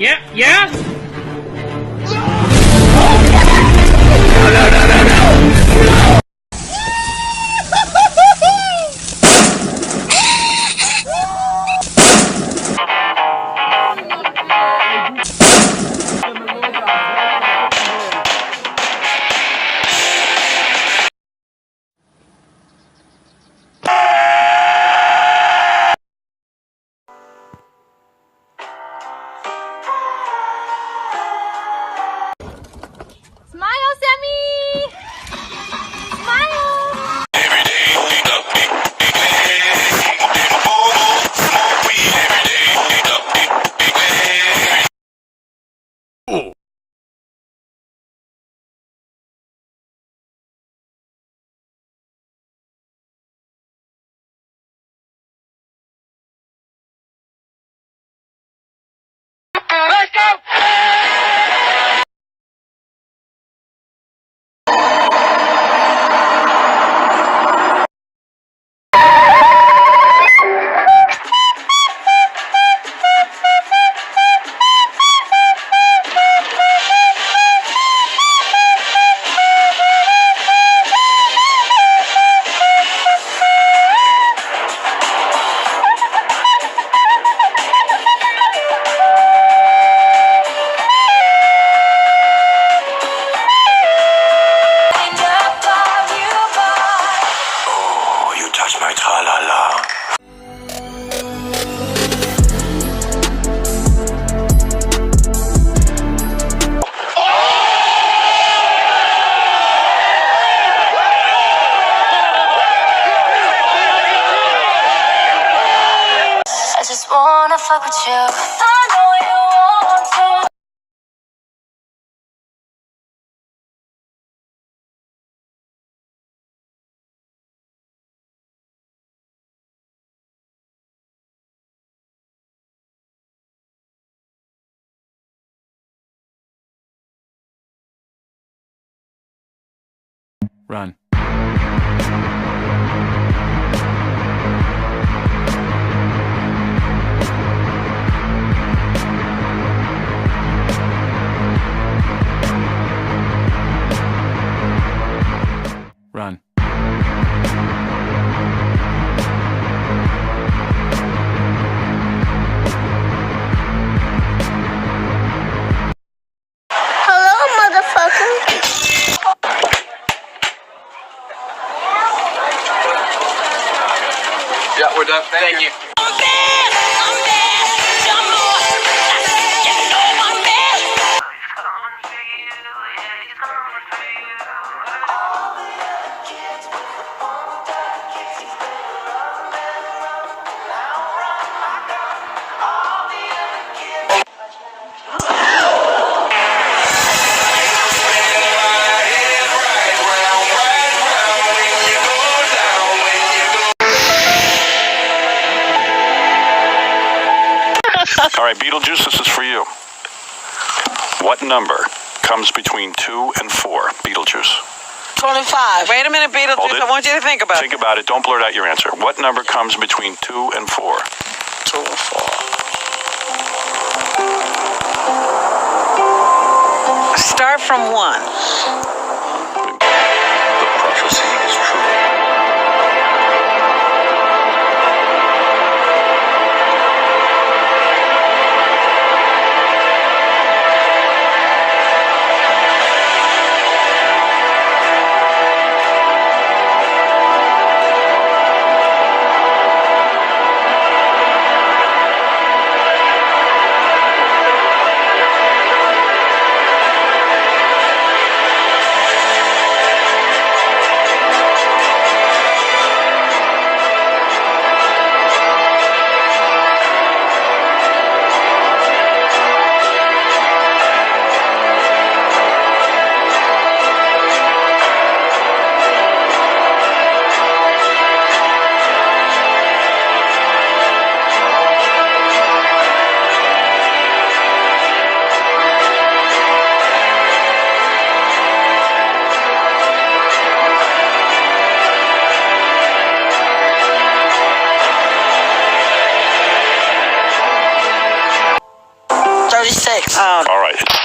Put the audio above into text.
Yeah, yeah? Smile, Sammy! Smile! Let's go! Touch my tra-la-la. I just wanna fuck with you. I know you want to. Run. Run. Hello, motherfucker. Yeah, we're done. Thank you. All right, Beetlejuice, this is for you. What number comes between 2 and 4? Beetlejuice. 25. Wait a minute, Beetlejuice. Hold it. I want you to think about Think about it. Don't blurt out your answer. What number comes between 2 and 4? 2 and 4. Start from 1. The prophecy is true. 6. Oh. All right.